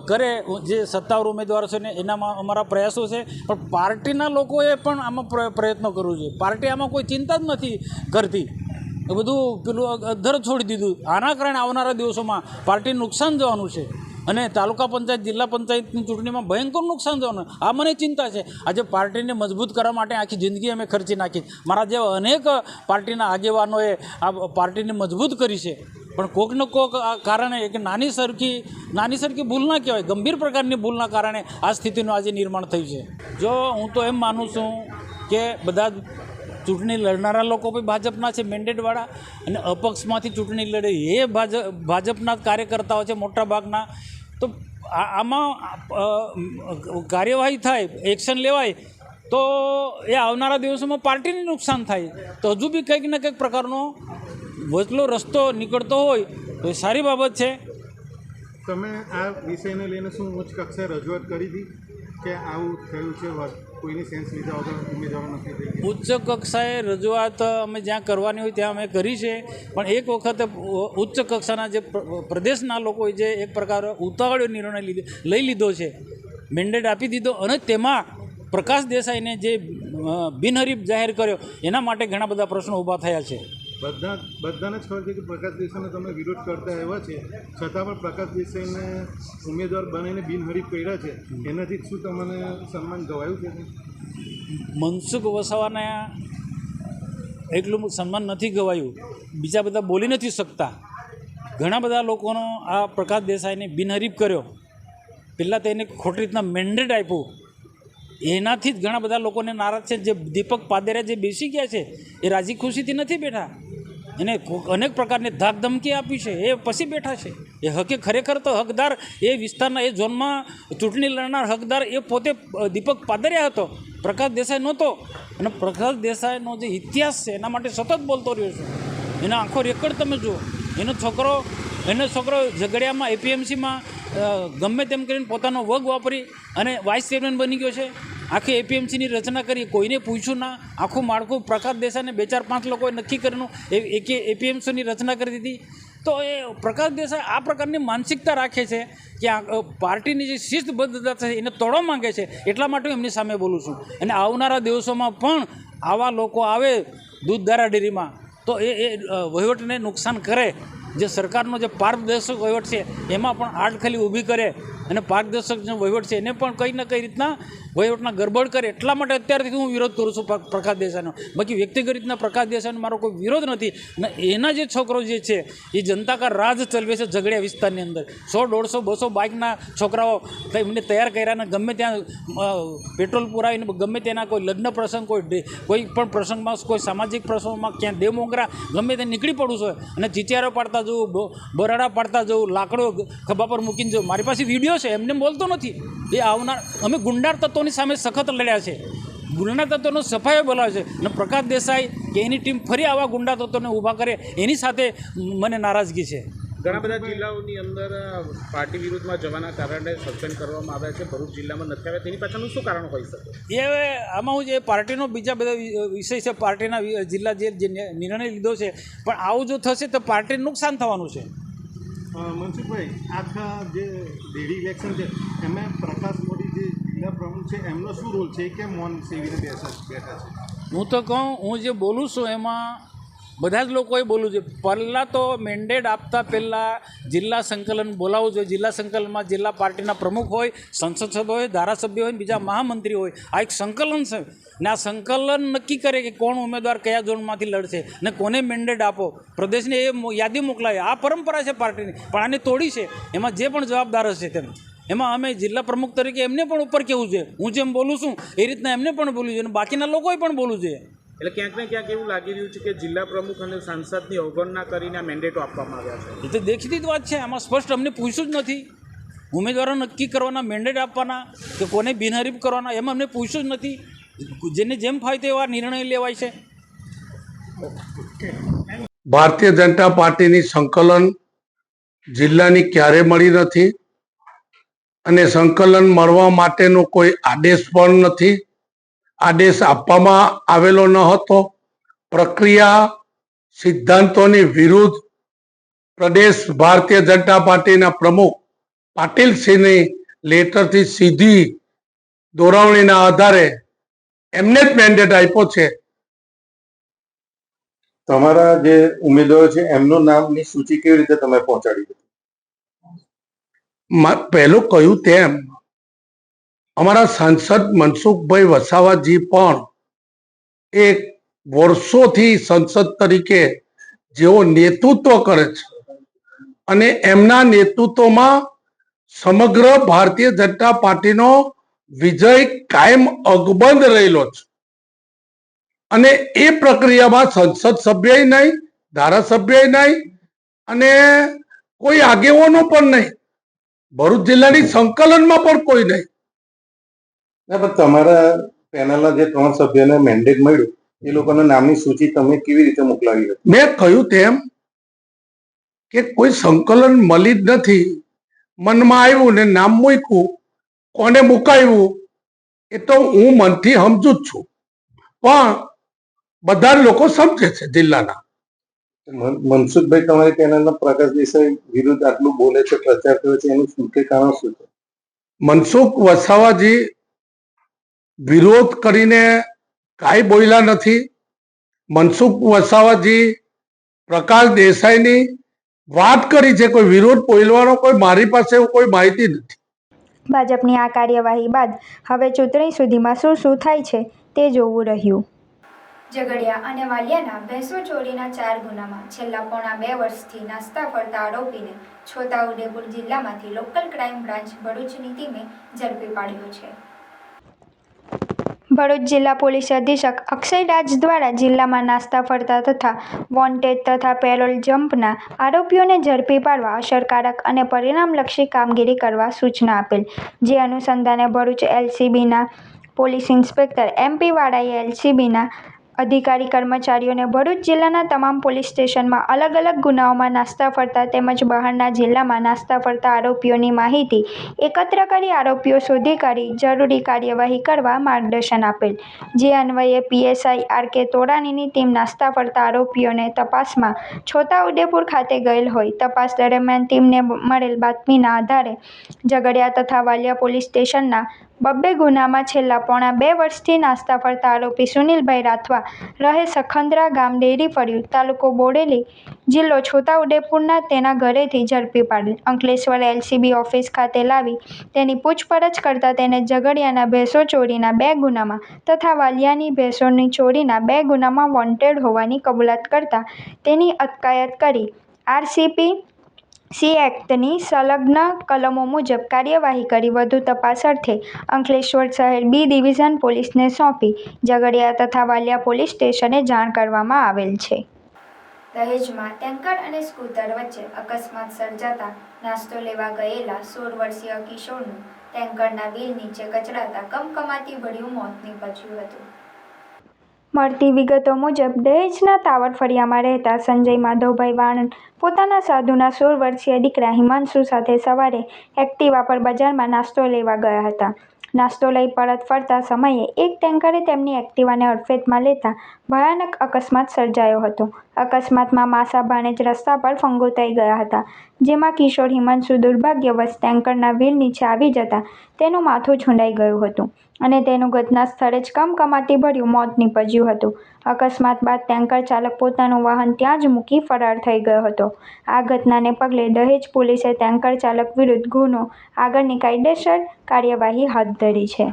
કરે જે સત્તાવાર ઉમેદવારો છે ને એનામાં અમારા પ્રયાસો છે. પણ પાર્ટીના લોકોએ પણ આમાં પ્રયત્નો કરવો જોઈએ. પાર્ટી આમાં કોઈ ચિંતા જ નથી કરતી, બધું પેલું અધર છોડી દીધું. આના કારણે આવનારા દિવસોમાં પાર્ટીને નુકસાન જવાનું છે અને તાલુકા પંચાયત, જિલ્લા પંચાયતની ચૂંટણીમાં ભયંકર નુકસાન જવાનું. આ મને ચિંતા છે. આજે પાર્ટીને મજબૂત કરવા માટે આખી જિંદગી અમે ખર્ચી નાખી. મારા જેવા અનેક પાર્ટીના આગેવાનોએ આ પાર્ટીને મજબૂત કરી છે, પણ કોકને કોક કારણે એક નાની સરખી ભૂલ ના કહેવાય, ગંભીર પ્રકારની ભૂલના કારણે આ સ્થિતિનું આજે નિર્માણ થયું છે. જો હું તો એમ માનું છું કે બધા ચૂંટણી લડનારા લોકો બી ભાજપના છે, મેન્ડેટવાળા, અને અપક્ષમાંથી ચૂંટણી લડે એ ભાજપના કાર્યકર્તાઓ છે મોટા ભાગના. તો આમાં કાર્યવાહી થાય, એક્શન લેવાય તો એ આવનારા દિવસોમાં પાર્ટીને નુકસાન થાય. તો હજુ બી કંઈક ને કંઈક પ્રકારનો વચલો રસ્તો નીકળતો હોય તો એ સારી બાબત છે. તમે આ વિષયને લઈને શું ઉચ્ચ કક્ષાએ રજૂઆત કરી હતી કે આવું થયું છે, કોઈની સેન્સ લીધા વગર ઉમેદવારો નથી થઈ? ઉચ્ચ કક્ષાએ રજૂઆત અમે જ્યાં કરવાની હોય ત્યાં અમે કરી છે, પણ એક વખત ઉચ્ચ કક્ષાના જે પ્રદેશના લોકોએ જે એક પ્રકાર ઉતાવળ્યો નિર્ણય લઈ લીધો છે, મેન્ડેટ આપી દીધો, અને તેમાં પ્રકાશ દેસાઈને જે બિનહરીફ જાહેર કર્યો એના માટે ઘણા બધા પ્રશ્નો ઊભા થયા છે. બધાને જ ખબર છે કે પ્રકાશ દેસાઈનો તમે વિરોધ કરતા એવા છે, છતાં પણ પ્રકાશ દેસાઈને ઉમેદવાર બનાવીને બિનહરીફ કર્યા છે, એનાથી શું તમને સન્માન ગવાયું છે? મનસુખ વસાવાને એટલું સન્માન નથી ગવાયું, બીજા બધા બોલી નથી શકતા. ઘણા બધા લોકોનો આ પ્રકાશ દેસાઈને બિનહરીફ કર્યો, પહેલાં તો એને ખોટી રીતના મેન્ડેટ આપ્યું, એનાથી જ ઘણા બધા લોકોને નારાજ છે. જે દીપક પાદેરા જે બેસી ગયા છે એ રાજી ખુશીથી નથી બેઠા, એને અનેક પ્રકારની ધાક ધમકી આપી છે, એ પછી બેઠા છે. એ ખરેખર તો હકદાર એ વિસ્તારના, એ ઝોનમાં ચૂંટણી લડનાર હકદાર એ પોતે દીપક પાદરિયા હતો, પ્રકાશ દેસાઈ નહોતો. અને પ્રકાશ દેસાઈનો જે ઇતિહાસ છે એના માટે સતત બોલતો રહ્યો છું. એનો આખો રેકોર્ડ તમે જુઓ. એનો છોકરો એનો છોકરો ઝઘડિયામાં એપીએમસીમાં ગમે તેમ કરીને પોતાનો વગ વાપરી અને વાઇસ ચેરમેન બની ગયો છે. આખી એપીએમસીની રચના કરી, કોઈને પૂછ્યું ના, આખું માળખું પ્રકાશ દેસાઈને 2-4-5 લોકોએ નક્કી કર્યું એપીએમસીની રચના કરી દીધી. તો એ પ્રકાશ દેસાઈ આ પ્રકારની માનસિકતા રાખે છે કે આ પાર્ટીની જે શિસ્તબદ્ધતા છે એને તોડવા માંગે છે. એટલા માટે હું એમની સામે બોલું છું. અને આવનારા દિવસોમાં પણ આવા લોકો આવે દૂધધારા ડેરીમાં તો એ વહીવટને નુકસાન કરે. જે સરકારનો જે પારદર્શક વહીવટ છે એમાં પણ આડખલી ઊભી કરે અને પારદર્શક જે વહીવટ છે એને પણ કંઈ ને કંઈ રીતના વહીવટના ગરબડ કરે. એટલા માટે અત્યારથી હું વિરોધ કરું છું પ્રકાશ દેસાઈનો. બાકી વ્યક્તિગત રીતના પ્રકાશ દેસાઈનો મારો કોઈ વિરોધ નથી. અને એના જે છોકરો જે છે એ જનતા કા રાજ ચલાવે છે ઝઘડિયા વિસ્તારની અંદર. 100, 150, 200 બાઇકના છોકરાઓ એમને તૈયાર કર્યા અને ગમે ત્યાં પેટ્રોલ પુરાવીને ગમે તેના કોઈ લગ્ન પ્રસંગ, કોઈ પણ પ્રસંગમાં, કોઈ સામાજિક પ્રસંગમાં ક્યાં ડેમોંગરા ગમે ત્યાં નીકળી પડું છું અને ચીચિયારો પાડતા જવું, બરાડા પાડતા જવું, લાકડો ખભા પર મૂકીને જવું. મારી પાસે વિડીયો છે, એમને બોલતો નથી. એ આવનાર અમે ગુંડાર તત્વોની સામે સખત લડ્યા છે. ગુંડા તત્વોનો સફાઈ બોલાવે છે અને પ્રકાશ દેસાઈ કે એની ટીમ ફરી આવા ગુંડા તત્વોને ઊભા કરે એની સાથે મને નારાજગી છે. ઘણા બધા જિલ્લાઓની અંદર પાર્ટી વિરુદ્ધમાં જવાના કારણે સસ્પેન્ડ કરવામાં આવ્યા છે. ભરૂચ જિલ્લામાં નથી આવ્યા, તેની પાછળનું શું કારણ હોઈ શકે? એ આમાં હું જે પાર્ટીનો બીજા બધા વિષય છે, પાર્ટીના જિલ્લા જે નિર્ણય લીધો છે, પણ આવું જો થશે તો પાર્ટીને નુકસાન થવાનું છે. મનસુખભાઈ, આખા જે ડેરી ઇલેક્શન છે એમાં પ્રકાશ મોદી જે જિલ્લા પ્રમુખ છે એમનો શું રોલ છે? કેમ મૌન સેવીને બેઠા છે? હું તો કહું, હું જે બોલું છું એમાં બધા જ લોકોએ બોલવું જોઈએ. પહેલાં તો મેન્ડેટ આપતા પહેલાં જિલ્લા સંકલન બોલાવવું જોઈએ. જિલ્લા સંકલનમાં જિલ્લા પાર્ટીના પ્રમુખ હોય, સંસદ હોય, ધારાસભ્ય હોય, બીજા મહામંત્રી હોય. આ એક સંકલન છે ને આ સંકલન નક્કી કરે કે કોણ ઉમેદવાર કયા ઝોનમાંથી લડશે ને કોને મેન્ડેટ આપો. પ્રદેશને એ યાદી મોકલાવે. આ પરંપરા છે પાર્ટીની, પણ આને તોડી છે. એમાં જે પણ જવાબદાર હશે તેમ એમાં અમે જિલ્લા પ્રમુખ તરીકે એમને પણ ઉપર કહેવું જોઈએ. હું જેમ બોલું છું એ રીતના એમને પણ બોલવું જોઈએ અને બાકીના લોકોએ પણ બોલવું જોઈએ. એટલે ક્યાંક ને ક્યાંક એવું લાગી રહ્યું છે કે જિલ્લા પ્રમુખ અને સાંસદની અવગણના કરીને આ મેન્ડેટો આપવામાં આવ્યા છે. એ તો દેખીતી જ વાત છે. આમાં સ્પષ્ટ અમને પૂછ્યું જ નથી. ઉમેદવારો નક્કી કરવાના, મેન્ડેટ આપવાના કે કોને બિનહરીફ કરવાના એમાં અમને પૂછ્યું જ નથી. જેને જેમ ફાવે તેવા નિર્ણય લેવાય છે. ભારતીય જનતા પાર્ટીની સંકલન જિલ્લાની ક્યારે મળી નથી અને સંકલન મળવા માટેનો કોઈ આદેશ પણ નથી. આદેશ આપવામાં આવેલો ન હતો. પ્રક્રિયા સિદ્ધાંતોની વિરુદ્ધ પ્રદેશ ભારતીય જનતા પાર્ટીના પ્રમુખ પાટીલસિંહની લેટરથી સીધી દોરવણીના આધારે એમને જ મેન્ડેટ આપ્યો છે. તમારા જે ઉમેદવારો છે એમનું નામની સૂચિ કેવી રીતે તમે પહોંચાડી હતી? પહેલું કહ્યું તેમ અમારા સાંસદ મનસુખભાઈ વસાવાજી પણ એક વર્ષોથી સંસદ તરીકે જેઓ નેતૃત્વ કરે છે અને એમના નેતૃત્વમાં સમગ્ર ભારતીય જનતા પાર્ટીનો વિજય કાયમ અકબંધ રહેલો છે અને એ પ્રક્રિયામાં સંસદ સભ્ય નહીં, ધારાસભ્ય નહીં અને કોઈ આગેવાનો પણ નહીં, ભરૂચ જિલ્લાની સંકલનમાં પણ કોઈ નહીં. પણ તમારા પેનલના જે 3 સભ્યોને મેન્ડેટ મળ્યું એ લોકોના નામની સૂચિ તમે કેવી રીતે મોકલાવી હતી? મેં કહ્યું તેમ કે કોઈ સંકલન મળી જ નથી. મનમાં આવ્યું ને નામ મૂક્યું. કોને મુકાવ્યું એ તો હું મનથી સમજુ જ છું, પણ બધા લોકો સમજે છે જિલ્લાના. મનસુખભાઈ તમારી પેનલના પ્રકાશ દેસાઈ વિરુદ્ધ આટલું બોલે છે, પ્રચાર કરે છે, એનું મુખ્ય કારણ શું છે? મનસુખ વસાવાજી વિરોધ કરીને કાંઈ બોલ્યા નથી. મનસુખ વસાવાજી પ્રકાશ દેસાઈની વાત કરી છે. કોઈ વિરોધ બોલવાનો કોઈ મારી પાસે કોઈ માહિતી નથી. ભાજપની આ કાર્યવાહી બાદ હવે ચૂંટણી સુધીમાં શું થાય છે તે જોવું રહ્યું. ઝઘડિયા અને વાલિયાના ભેંસો ચોરીના 4 ગુનામાં છેલ્લા પોણા 2 વર્ષથી નાસ્તા ફરતા આરોપીને છોટાઉદેપુર જિલ્લામાંથી લોકલ ક્રાઇમ બ્રાન્ચ ભરૂચની ટીમે ઝડપી પાડ્યો છે. ભરૂચ જિલ્લા પોલીસ અધિક્ષક અક્ષય રાજ દ્વારા જિલ્લામાં નાસ્તા ફરતા તથા વોન્ટેડ તથા પેરોલ જમ્પના આરોપીઓને ઝડપી પાડવા અસરકારક અને પરિણામલક્ષી કામગીરી કરવા સૂચના આપેલ. જે અનુસંધાને ભરૂચ એલસીબીના પોલીસ ઇન્સ્પેક્ટર MP વાળાએ એલસીબીના અધિકારી કર્મચારીઓને ભરૂચ જિલ્લાના તમામ પોલીસ સ્ટેશનમાં અલગ અલગ ગુનાઓમાં નાસ્તા ફરતા તેમજ બહારના જિલ્લામાં નાસ્તા ફરતા આરોપીઓની માહિતી એકત્ર કરી આરોપીઓ શોધી કાઢી જરૂરી કાર્યવાહી કરવા માર્ગદર્શન આપેલ, જે અન્વયે પીએસઆઈ આર.કે. તોરાણીની ટીમ નાસ્તા ફરતા આરોપીઓને તપાસમાં છોટાઉદેપુર ખાતે ગયેલ હોય. તપાસ દરમિયાન ટીમને મળેલ બાતમીના આધારે ઝઘડિયા તથા વાલિયા પોલીસ સ્ટેશનના 2 ગુનામાં છેલ્લા પોણા 2 વર્ષથી નાસ્તા ફરતા આરોપી સુનિલભાઈ રાઠવા રહે સખંદ્રા ગામ ડેરી ફળિયું, તાલુકો બોડેલી, જિલ્લો છોટાઉદેપુરના તેના ઘરેથી ઝડપી પાડેલ. અંકલેશ્વર એલસીબી ઓફિસ ખાતે લાવી તેની પૂછપરછ કરતા તેને ઝઘડિયાના ભેંસો ચોરીના 2 ગુનામાં તથા વાલિયાની ભેંસોની ચોરીના 2 ગુનામાં વોન્ટેડ હોવાની કબૂલાત કરતા તેની અટકાયત કરી આરસીપી એક્ટની સંલગ્ન કલમો મુજબ કાર્યવાહી કરી વધુ તપાસ અર્થે અંકલેશ્વર શહેર બી ડિવિઝન પોલીસને સોંપી ઝઘડિયા તથા વાલિયા પોલીસ સ્ટેશને જાણ કરવામાં આવેલ છે. દહેજમાં ટેન્કર અને સ્કૂટર વચ્ચે અકસ્માત સર્જાતા નાસ્તો લેવા ગયેલા 16 વર્ષીય કિશોરનું ટેન્કરના વ્હીલ નીચે કચડાતા કમકમાટી ભર્યું મોત નીપજ્યું હતું. મળતી વિગતો મુજબ દહેજના તાવર ફળિયામાં રહેતા સંજય માધવભાઈ વાણંદ પોતાના સાધુના 16 વર્ષીય દીકરા હિમાંશુ સાથે સવારે એક્ટિવા પર બજારમાં નાસ્તો લેવા ગયા હતા. નાસ્તો લઈ પરત ફરતા સમયે એક ટેન્કરે તેમની એક્ટિવાને અડફેટમાં લેતા ભયાનક અકસ્માત સર્જાયો હતો. અકસ્માતમાં માસા ભાણેજ રસ્તા પર ફંગોતાઈ ગયા હતા, જેમાં કિશોર હિમાંશુ દુર્ભાગ્યવશ ટેન્કરના વ્હીલ નીચે આવી જતા તેનું માથું છૂંદાઈ ગયું હતું અને તેનું ઘટના સ્થળે જ કમકમાટી ભર્યું મોત નીપજ્યું હતું. અકસ્માત બાદ ટેન્કર ચાલક પોતાનું વાહન ત્યાં જ મૂકી ફરાર થઈ ગયો હતો. આ ઘટનાને પગલે દહેજ પોલીસે ટેન્કર ચાલક વિરુદ્ધ ગુનો આગળની કાયદેસર કાર્યવાહી હાથ ધરી છે.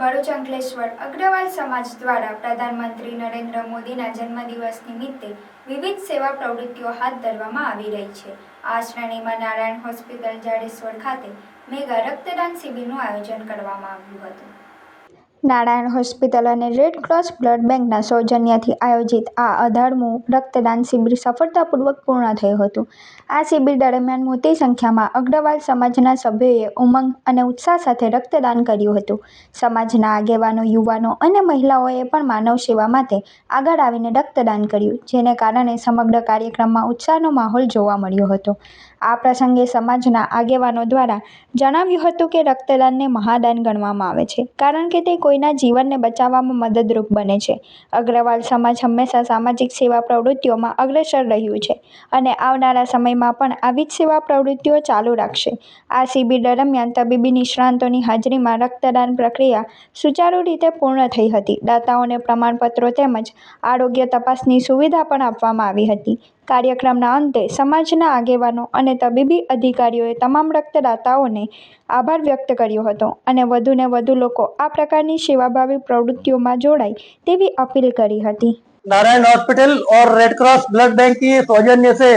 ભરૂચ અંકલેશ્વર અગ્રવાલ સમાજ દ્વારા પ્રધાનમંત્રી નરેન્દ્ર મોદીના જન્મદિવસ નિમિત્તે વિવિધ સેવા પ્રવૃત્તિઓ હાથ ધરવામાં આવી રહી છે. આ શ્રેણીમાં નારાયણ હોસ્પિટલ જાડેશ્વર ખાતે મેગા રક્તદાન શિબિરનું આયોજન કરવામાં આવ્યું હતું. નારાયણ હોસ્પિટલ અને રેડ ક્રોસ બ્લડ બેંકના સૌજન્યથી આયોજિત આ 18મું રક્તદાન શિબિર સફળતાપૂર્વક પૂર્ણ થયું હતું. આ શિબિર દરમિયાન મોટી સંખ્યામાં અગ્રવાલ સમાજના સભ્યોએ ઉમંગ અને ઉત્સાહ સાથે રક્તદાન કર્યું હતું. સમાજના આગેવાનો, યુવાનો અને મહિલાઓએ પણ માનવ સેવા માટે આગળ આવીને રક્તદાન કર્યું, જેને કારણે સમગ્ર કાર્યક્રમમાં ઉત્સાહનો માહોલ જોવા મળ્યો હતો. આ પ્રસંગે સમાજના આગેવાનો દ્વારા જણાવ્યું હતું કે રક્તદાનને મહાદાન ગણવામાં આવે છે, કારણ કે તે કોઈના જીવનને બચાવવામાં મદદરૂપ બને છે. અગ્રવાલ સમાજ હંમેશા સામાજિક સેવા પ્રવૃત્તિઓમાં અગ્રેસર રહ્યું છે અને આવનારા સમયમાં પણ આવી જ સેવા પ્રવૃત્તિઓ ચાલુ રાખશે. આ શિબિર દરમિયાન તબીબી નિષ્ણાતોની હાજરીમાં રક્તદાન પ્રક્રિયા સુચારુ રીતે પૂર્ણ થઈ હતી. દાતાઓને પ્રમાણપત્રો તેમજ આરોગ્ય તપાસની સુવિધા પણ આપવામાં આવી હતી. કાર્યક્રમના અંતે સમાજના આગેવાનો અને તબીબી અધિકારીઓએ તમામ રક્તદાતાઓને આભાર વ્યક્ત કર્યો હતો અને વધુને વધુ લોકો આ પ્રકારની સેવાભાવી પ્રવૃત્તિઓમાં જોડાય તેવી અપીલ કરી હતી. नारायण हॉस्पिटल और रेड क्रॉस ब्लड बैंक की सौजन्य से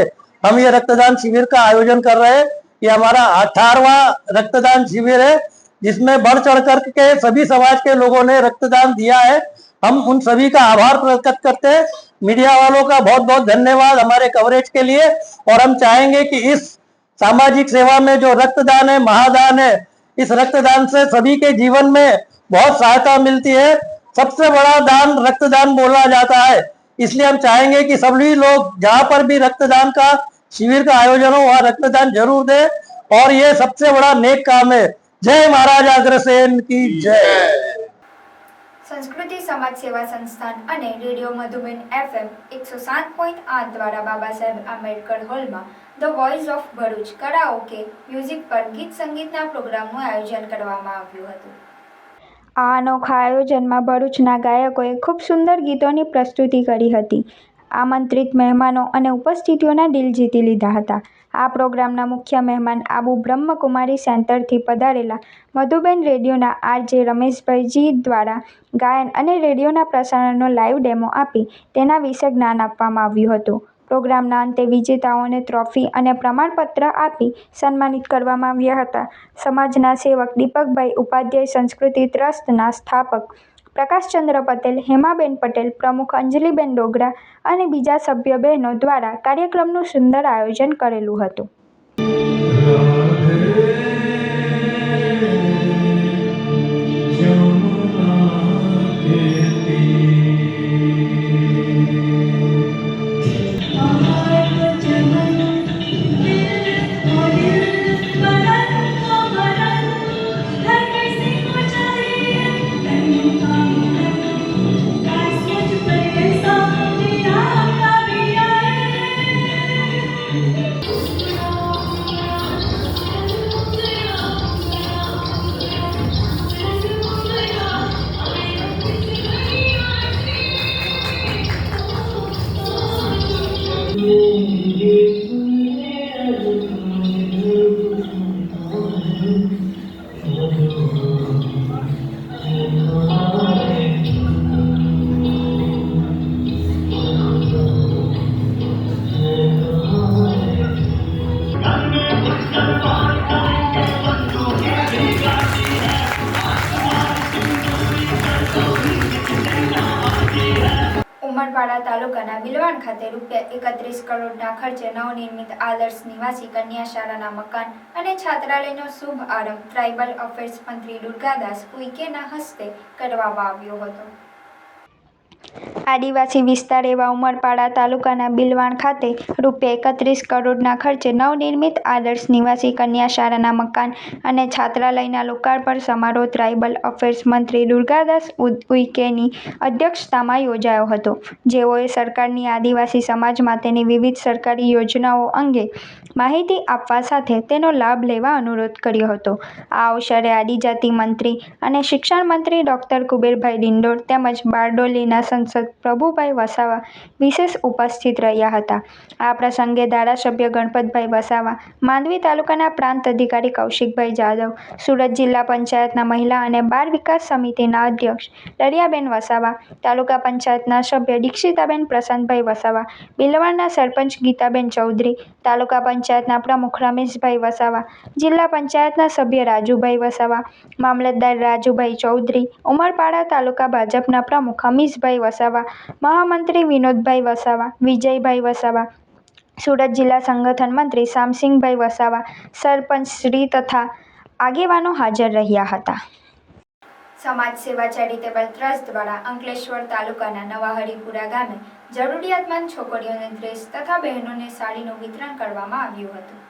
हम ये रक्तदान शिविर का आयोजन कर रहे हैं. ये हमारा 18वां रक्तदान शिविर है, जिसमें बढ़ चढ़ कर के सभी समाज के लोगों ने रक्तदान दिया है. हम उन सभी का आभार प्रकट करते हैं. मीडिया वालों का बहुत बहुत धन्यवाद हमारे कवरेज के लिए. और हम चाहेंगे कि इस सामाजिक सेवा में जो रक्तदान है, महादान है, इस रक्तदान से सभी के जीवन में बहुत सहायता मिलती है. सबसे बड़ा दान रक्तदान बोला जाता है, इसलिए हम चाहेंगे कि सभी लोग जहाँ पर भी रक्तदान का शिविर का आयोजन हो वहाँ रक्तदान जरूर दें. और ये सबसे बड़ा नेक काम है. जय महाराजा अग्रसेन की जय. સંસ્કૃતિ સમાજ સેવા સંસ્થાન અને રેડિયો મધુબન FM 107.8 દ્વારા બાબા સાહેબ આંબેડકર હોલમાં the voice of Bharuch karaoke music પર ગીત સંગીતના પ્રોગ્રામનું આયોજન કરવામાં આવ્યું હતું. આ અનોખા આયોજનમાં ભરૂચના ગાયકોએ ખૂબ સુંદર ગીતોની પ્રસ્તુતિ કરી હતી. આમંત્રિત મહેમાનો અને ઉપસ્થિતિઓના દિલ જીતી લીધા હતા. આ પ્રોગ્રામના મુખ્ય મહેમાન આબુ બ્રહ્મકુમારી સેન્ટરથી પધારેલા મધુબેન રેડિયોના આરજે રમેશભાઈજી દ્વારા ગાયન અને રેડિયોના પ્રસારણનો લાઈવ ડેમો આપી તેના વિશે જ્ઞાન આપવામાં આવ્યું હતું. પ્રોગ્રામના અંતે વિજેતાઓને ટ્રોફી અને પ્રમાણપત્ર આપી સન્માનિત કરવામાં આવ્યા હતા. સમાજના સેવક દીપકભાઈ ઉપાધ્યાય, સંસ્કૃતિ ટ્રસ્ટના સ્થાપક પ્રકાશચંદ્ર પટેલ, હેમાબેન પટેલ, પ્રમુખ અંજલિબેન ડોગરા અને બીજા સભ્ય બહેનો દ્વારા કાર્યક્રમનું સુંદર આયોજન કરેલું હતું. જમુના ઉમરપાડા તાલુકાના બિલવાણ ખાતે ₹31 કરોડના ખર્ચે નવનિર્મિત આદર્શ નિવાસી કન્યા શાળાના મકાન અને છાત્રાલયનો શુભ આરંભ ટ્રાઇબલ અફેર્સ મંત્રી દુર્ગાદાસ ઉઇકેના હસ્તે કરવામાં આવ્યો હતો. આદિવાસી વિસ્તાર એવા ઉમરપાડા તાલુકાના બિલવાણ ખાતે ₹31 કરોડના ખર્ચે નવનિર્મિત આદર્શ નિવાસી કન્યા શાળાના મકાન અને છાત્રાલયના લોકાર્પણ સમારોહ ટ્રાઇબલ અફેર્સ મંત્રી દુર્ગાદાસ ઉઇકેની અધ્યક્ષતામાં યોજાયો હતો. જેઓએ સરકારની આદિવાસી સમાજ માટેની વિવિધ સરકારી યોજનાઓ અંગે માહિતી આપવા સાથે તેનો લાભ લેવા અનુરોધ કર્યો હતો. આ અવસરે આદિજાતિ મંત્રી અને શિક્ષણ મંત્રી ડોક્ટર કુબેરભાઈ ડિંડોર તેમજ બારડોલીના સંસદ પ્રભુભાઈ વસાવા વિશેષ ઉપસ્થિત રહ્યા હતા. આ પ્રસંગે ધારાસભ્ય ગણપતભાઈ વસાવા, માંડવી તાલુકાના પ્રાંત અધિકારી કૌશિકભાઈ જાદવ, સુરત જિલ્લા પંચાયતના મહિલા અને બાળ વિકાસ સમિતિના અધ્યક્ષ દરિયાબેન વસાવા, તાલુકા પંચાયતના સભ્ય દીક્ષિતાબેન પ્રશાંતભાઈ વસાવા, બિલવાણના સરપંચ ગીતાબેન ચૌધરી, તાલુકા પંચાયતના પ્રમુખ રમેશભાઈ વસાવા, જિલ્લા પંચાયતના સભ્ય રાજુભાઈ વસાવા, મામલતદાર રાજુભાઈ ચૌધરી, ઉમરપાડા તાલુકા ભાજપના પ્રમુખ અમીશભાઈ વસાવા, મહામંત્રી વિનોદભાઈ વસાવા, વિજયભાઈ વસાવા, સુરત જિલ્લા સંગઠન મંત્રી શામસિંહભાઈ વસાવા, સરપંચ શ્રી તથા આગેવાનો હાજર રહ્યા હતા. સમાજ સેવા ચેરિટેબલ ટ્રસ્ટ દ્વારા અંકલેશ્વર તાલુકાના નવા હરિપુરા ગામે જરૂરિયાતમંદ છોકરીઓને ડ્રેસ તથા બહેનોને સાડીનું વિતરણ કરવામાં આવ્યું હતું.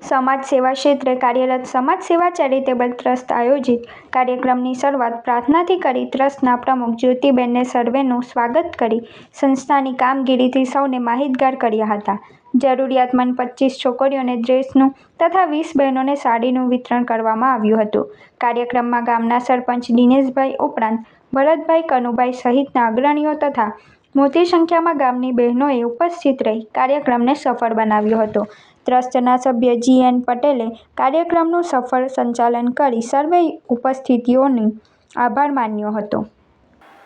સમાજ સેવા ક્ષેત્રે કાર્યરત સમાજ સેવા ચેરિટેબલ ટ્રસ્ટ આયોજિત કાર્યક્રમની શરૂઆત પ્રાર્થનાથી કરી ટ્રસ્ટના પ્રમુખ જ્યોતિબેનને સર્વેનું સ્વાગત કરી સંસ્થાની કામગીરીથી સૌને માહિતગાર કર્યા હતા. જરૂરિયાતમંદ 25 છોકરીઓને ડ્રેસનું તથા 20 બહેનોને સાડીનું વિતરણ કરવામાં આવ્યું હતું. કાર્યક્રમમાં ગામના સરપંચ દિનેશભાઈ ઉપરાંત ભરતભાઈ, કનુભાઈ સહિતના અગ્રણીઓ તથા મોટી સંખ્યામાં ગામની બહેનોએ ઉપસ્થિત રહી કાર્યક્રમને સફળ બનાવ્યો હતો. ટ્રસ્ટના સભ્ય GN પટેલે કાર્યક્રમનું સફળ સંચાલન કરી સર્વે ઉપસ્થિતિઓનો આભાર માન્યો હતો.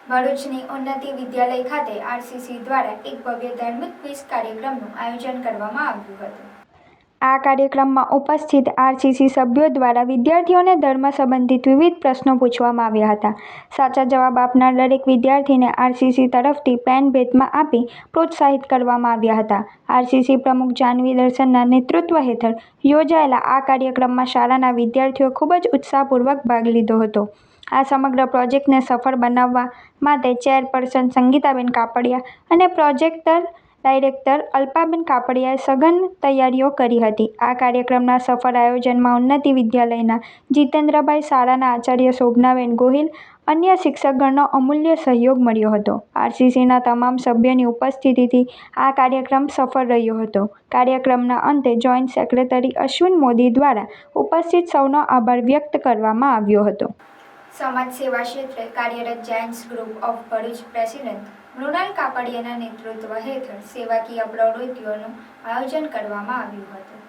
ભરૂચની ઉન્નતિ વિદ્યાલય ખાતે RCC દ્વારા એક ભવ્ય ધાર્મિક ક્વિઝ કાર્યક્રમનું આયોજન કરવામાં આવ્યું હતું. આ કાર્યક્રમમાં ઉપસ્થિત RCC સભ્યો દ્વારા વિદ્યાર્થીઓને ધર્મ સંબંધિત વિવિધ પ્રશ્નો પૂછવામાં આવ્યા હતા. સાચા જવાબ આપનાર દરેક વિદ્યાર્થીને RCC તરફથી પેન ભેટમાં આપી પ્રોત્સાહિત કરવામાં આવ્યા હતા. RCC પ્રમુખ જાનવી દર્શનના નેતૃત્વ હેઠળ યોજાયેલા આ કાર્યક્રમમાં શાળાના વિદ્યાર્થીઓ ખૂબ જ ઉત્સાહપૂર્વક ભાગ લીધો હતો. આ સમગ્ર પ્રોજેક્ટને સફળ બનાવવા માટે ચેરપર્સન સંગીતાબેન કાપડિયા અને પ્રોજેક્ટર ડાયરેક્ટર અલ્પાબેન કાપડિયાએ સઘન તૈયારીઓ કરી હતી. આ કાર્યક્રમના સફળ આયોજનમાં ઉન્નતિ વિદ્યાલયના જીતેન્દ્રભાઈ, શાળાના આચાર્ય શોભનાબેન ગોહિલ, અન્ય શિક્ષકગણનો અમૂલ્ય સહયોગ મળ્યો હતો. RCCના તમામ સભ્યોની ઉપસ્થિતિથી આ કાર્યક્રમ સફળ રહ્યો હતો. કાર્યક્રમના અંતે જોઈન્ટ સેક્રેટરી અશ્વિન મોદી દ્વારા ઉપસ્થિત સૌનો આભાર વ્યક્ત કરવામાં આવ્યો હતો. સમાજ સેવા ક્ષેત્રે કાર્યરત Giants Group of Bharuch president Mrunal કાપડિયાના નેતૃત્વ હેઠળ સેવાકીય પ્રવૃત્તિઓનું આયોજન કરવામાં આવ્યું હતું.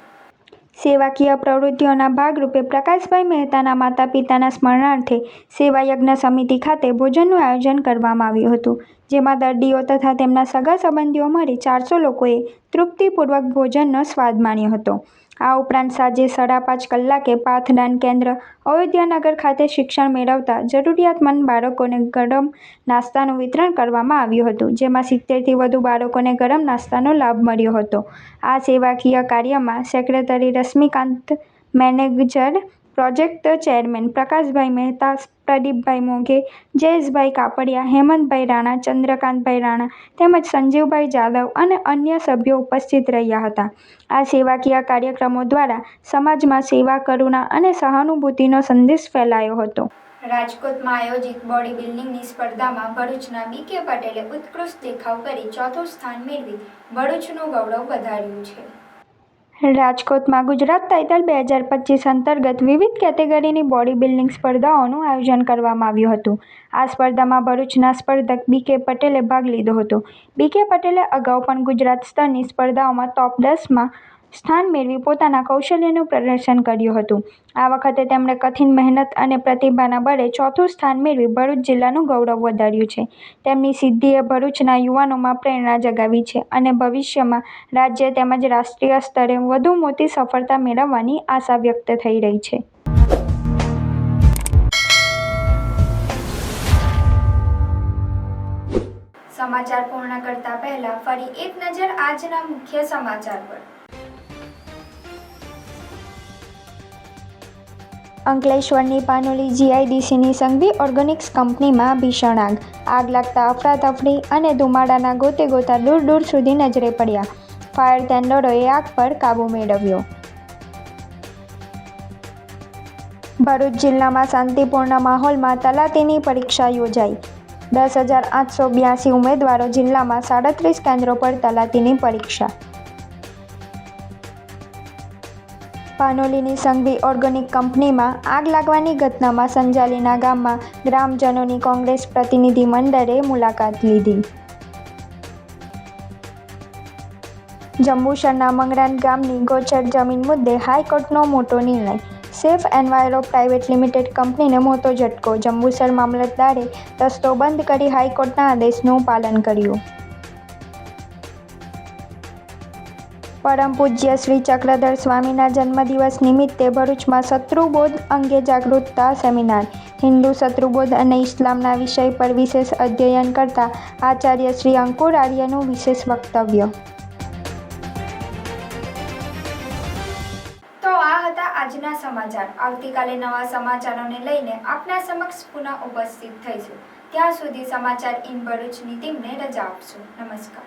સેવાકીય પ્રવૃત્તિઓના ભાગરૂપે પ્રકાશભાઈ મહેતાના માતા પિતાના સ્મરણાર્થે સેવાયજ્ઞ સમિતિ ખાતે ભોજનનું આયોજન કરવામાં આવ્યું હતું. જેમાં દર્દીઓ તથા તેમના સગા સંબંધીઓ મળી 400 લોકોએ તૃપ્તિપૂર્વક ભોજનનો સ્વાદ માણ્યો હતો. આ ઉપરાંત સાંજે 5:30 કલાકે પાથદાન કેન્દ્ર અયોધ્યાનગર ખાતે શિક્ષણ મેળવતા જરૂરિયાતમંદ બાળકોને ગરમ નાસ્તાનું વિતરણ કરવામાં આવ્યું હતું. જેમાં 70થી વધુ બાળકોને ગરમ નાસ્તાનો લાભ મળ્યો હતો. આ સેવાકીય કાર્યમાં secretary Rashmikant, manager project chairman Prakashbhai Mehta, Pradeepbhai Moghe, Jayeshbhai Kapadia, Hemantbhai Rana, Chandrakantbhai Rana તેમજ સંજીવભાઈ જાદવ અને અન્ય સભ્યો ઉપસ્થિત રહ્યા હતા. આ સેવાકીય કાર્યક્રમો દ્વારા સમાજમાં સેવા, કરુણા અને સહાનુભૂતિનો સંદેશ ફેલાયો હતો. રાજકોટમાં આયોજિત બોડી બિલ્ડિંગની સ્પર્ધામાં ભરૂચના BK પટેલે ઉત્કૃષ્ટ દેખાવ કરી ચોથું સ્થાન મેળવી ભરૂચનું ગૌરવ વધાર્યું છે. રાજકોટમાં ગુજરાત ટાઇટલ 2025 અંતર્ગત વિવિધ કેટેગરીની બોડી બિલ્ડિંગ સ્પર્ધાઓનું આયોજન કરવામાં આવ્યું હતું. આ સ્પર્ધામાં ભરૂચના સ્પર્ધક BK પટેલે ભાગ લીધો હતો. BK પટેલે અગાઉ પણ ગુજરાત સ્તરની સ્પર્ધાઓમાં ટોપ 10માં સ્થાન મેળવી પોતાના કૌશલ્યનું પ્રદર્શન કર્યું હતું. આ વખતે તેમણે કઠિન મહેનત અને પ્રતિભાના બળે ચોથું સ્થાન મેળવી ભરૂચ જિલ્લાનું ગૌરવ વધાર્યું છે. તેમની સિદ્ધિએ ભરૂચના યુવાનોમાં પ્રેરણા જગાવી છે અને ભવિષ્યમાં રાજ્ય તેમજ રાષ્ટ્રીય સ્તરે વધુ મોટી સફળતા મેળવવાની આશા વ્યક્ત થઈ રહી છે. સમાચાર પૂર્ણ કરતા પહેલા ફરી એક નજર આજના મુખ્ય સમાચાર પર. અંકલેશ્વરની પાનોલી GIDCની સંઘવી ઓર્ગેનિક્સ કંપનીમાં ભીષણ આગ. આગ લાગતા અફરાતફરી અને ધુમાડાના ગોતે ગોતા દૂર દૂર સુધી નજરે પડ્યા. ફાયર ટેન્ડરોએ આગ પર કાબૂ મેળવ્યો. ભરૂચ જિલ્લામાં શાંતિપૂર્ણ માહોલમાં તલાટીની પરીક્ષા યોજાઈ. 10,882 ઉમેદવારો જિલ્લામાં 37 કેન્દ્રો પર તલાટીની પરીક્ષા. પાનોલીની સંઘવી ઓર્ગેનિક કંપનીમાં આગ લાગવાની ઘટનામાં સંજાલીના ગામમાં ગ્રામજનોની કોંગ્રેસ પ્રતિનિધિ મંડળે મુલાકાત લીધી. જંબુસરના મંગરાન ગામની ગોચર જમીન મુદ્દે હાઈકોર્ટનો મોટો નિર્ણય. સેફ એન્વાયરો પ્રાઇવેટ લિમિટેડ કંપનીને મોટો ઝટકો. જંબુસર મામલતદારે રસ્તો બંધ કરી હાઈકોર્ટના આદેશનું પાલન કર્યું. પરમ પૂજ્ય શ્રી ચક્રધર સ્વામીના જન્મદિવસ નિમિત્તે ભરૂચમાં શત્રુબોધ અંગે જાગૃતતા સેમિનાર. હિન્દુ શત્રુબોધ અને ઇસ્લામના વિષય પર વિશેષ અધ્યયન કરતા આચાર્ય શ્રી અંકુર આર્યનું વિશેષ વક્તવ્ય. તો આ હતા આજના સમાચાર. આવતીકાલે નવા સમાચારોને લઈને આપના સમક્ષ પુનઃ ઉપસ્થિત થઈશું. ત્યાં સુધી સમાચાર ઇન ભરૂચની ટીમને રજા આપશો. નમસ્કાર.